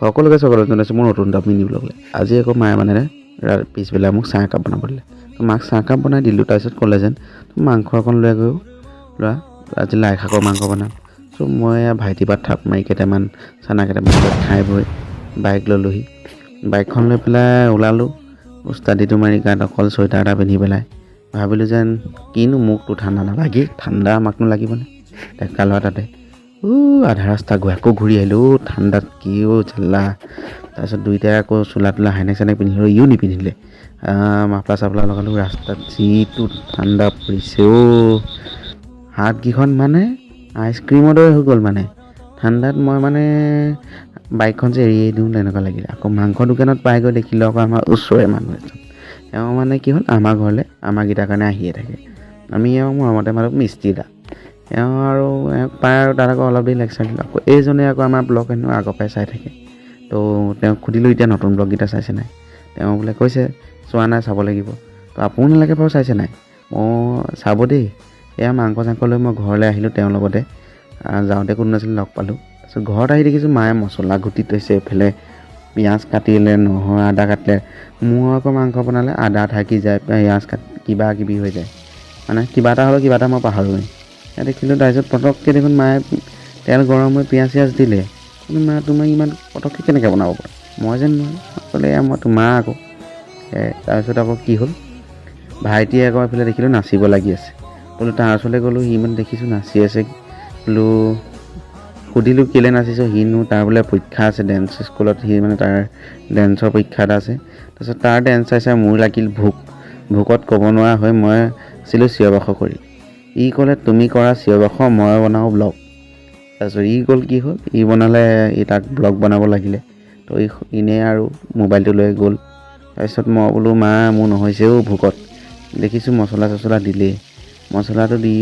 সকলোকে স্বাগতম জনাইছোঁ মোৰ নতুন এটা মিনি ব্লগলৈ। আজি আকৌ মায়ে মানে পিছবেলা মোক চাহ একাপ বনাব দিলে। তো মাক চাহ একাপ বনাই দিলোঁ। তাৰপিছত ক'লে যেন মাংস অকণ লৈ গৈ লোৱা, আজি লাই শাকৰ মাংস বনাম। চ' মই ভাইটিৰ পৰা থাপ মাৰি কেইটামান চানা কেইটামান খাই বৈ বাইক ল'লোহি। বাইকখন লৈ পেলাই ওলালোঁ উস্তাদিটো মাৰি গাত অকল চুৱেটাৰ এটা পিন্ধি পেলাই। ভাবিলোঁ যেন কিনো মোকতো ঠাণ্ডা নালাগে, ঠাণ্ডা আমাকনো লাগিবনে ডেকা ল'ৰা তাতে। আধা ৰাস্তা গৈ আকৌ ঘূৰি আহিলোঁ। ঠাণ্ডাত কি ঝাল্লা। তাৰপিছত দুইটাই আকৌ চোলা তোলা হাইনেক চাইনেক পিন্ধিলোঁ, ইও নিপিন্ধিলে। মাফলা চাফলা লগালোঁ। ৰাস্তাত যিটো ঠাণ্ডা পৰিছে হাতকেইখন মানে আইচক্ৰীমৰ দৰে হৈ গ'ল মানে ঠাণ্ডাত। মই মানে বাইকখন যে এৰিয়ে দিওঁ তেনেকুৱা লাগিলে। আকৌ মাংস দোকানত পাই গৈ দেখিলোঁ আকৌ আমাৰ ওচৰৰে মানুহ এজন। এওঁ মানে কি হ'ল, আমাৰ ঘৰলৈ আমাৰকেইটাৰ কাৰণে আহিয়ে থাকে। আমি এওঁ মৰমতে মাতোঁ মিস্ত্ৰী দা। এওঁ আৰু পায় আৰু তাত আকৌ অলপ দেৰি লেকচাৰ দিলোঁ। আকৌ এইজনে আকৌ আমাৰ ব্লগ হেনো আগৰ পৰাই চাই থাকে। তো তেওঁক সুধিলোঁ এতিয়া নতুন ব্লগকেইটা চাইছে নাই। তেওঁ বোলে কৈছে চোৱা নাই, চাব লাগিব। তো আপোনালোকে বাৰু চাইছে নাই? চাব দেই। এয়া মাংস চাংস লৈ মই ঘৰলৈ আহিলোঁ তেওঁৰ লগতে। যাওঁতে কোনো নাছিলে, লগ পালোঁ। তাৰপিছত ঘৰত আহি দেখিছোঁ মায়ে মছলা ঘুটি থৈছে, এইফালে পিঁয়াজ কাটিলে, নহৰু আদা কাটিলে। মোৰ আকৌ মাংস বনালে আদা থাকি যায়, পিঁয়াজ কিবা কিবি হৈ যায়। মানে কিবা এটা হ'লেও কিবা এটা মই পাহৰোঁৱেই। দেখিলোঁ তাৰপিছত পটককৈ দেখোন মায়ে তেল গৰম হৈ পিঁয়াজ চিয়াজ দিলে। মা তুমি ইমান পটককৈ কেনেকৈ বনাব পাৰা? মই যেন নোৱাৰোঁ। ক'লে মই তোমাৰ আকৌ। তাৰপিছত আকৌ কি হ'ল, ভাইটিয়ে আকৌ এইফালে দেখিলোঁ নাচিব লাগি আছে। বোলো তাৰ ওচৰলৈ গ'লোঁ, সি মানে দেখিছোঁ নাচি আছে। বোলো সুধিলোঁ কেলৈ নাচিছ? সিনো তাৰ বোলে পৰীক্ষা আছে ডেন্স স্কুলত, সি মানে তাৰ ডেন্সৰ পৰীক্ষা এটা আছে। তাৰপিছত তাৰ ডেন্স চাই মোৰ লাগিল ভোকত ক'ব নোৱাৰা হৈ মই আছিলোঁ চিঞৰ বাখৰ কৰি। ই ক'লে তুমি কৰা চিঞৰ বাখৰ, মই বনাওঁ ব্লগ। তাৰপিছত ই গ'ল, কি হ'ল, ই বনালে, ই তাক ব্লগ বনাব লাগিলে। তো এনেই আৰু মোবাইলটো লৈ গ'ল। তাৰপিছত মই বোলো মা মোৰ নহৈছেও ভোকত। দেখিছোঁ মছলা চছলা দিলেই। মছলাটো দি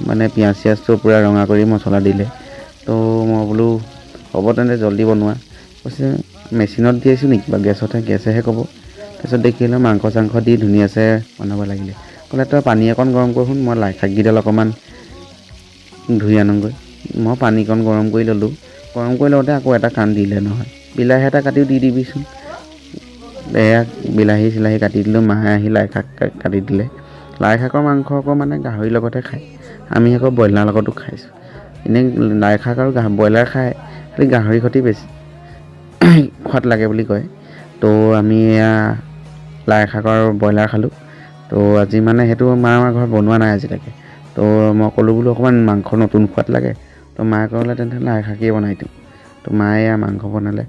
মানে পিঁয়াজ চিয়াজটো পূৰা ৰঙা কৰি মছলা দিলে। তো মই বোলো হ'ব তেন্তে জল্দি বনোৱা। কৈছে মেচিনত দি আছোঁ নেকি বা গেছেহে ক'ব। তাৰপিছত দেখিলোঁ মাংস চাংস দি ধুনীয়াছে বনাব লাগিলে। ক'লে তই পানী অকণ গৰম কৰচোন, মই লাই শাককেইডাল অকণমান ধুই আনোগৈ। মই পানীকণ গৰম কৰি ল'লোঁ। গৰম কৰি লওঁতে আকৌ এটা কাম দিলে নহয়, বিলাহী এটা কাটিও দি দিবিচোন। এয়া বিলাহী চিলাহী কাটি দিলোঁ। মায়ে আহি লাই শাক কাটি দিলে। লাই শাকৰ মাংস আকৌ মানে গাহৰিৰ লগতহে খায়। আমি আকৌ ব্ৰইলাৰ লগতো খাইছোঁ। এনেই লাই শাক আৰু ব্ৰইলাৰ খায়, খালি গাহৰি সৈতে বেছি সোৱাদ লাগে বুলি কয়। তো আমি এয়া লাই শাকৰ ব্ৰইলাৰ খালোঁ। তো আজি মানে সেইটো আমাৰ ঘৰত বনোৱা নাই আজিলৈকে। তো মই ক'লোঁ বোলো অকণমান মাংস নতুন সোৱাদ লাগে। তো মায়ে ক'লে তেন্তে লাই শাকেই বনাই দিওঁ। তো মায়ে মাংস বনালে।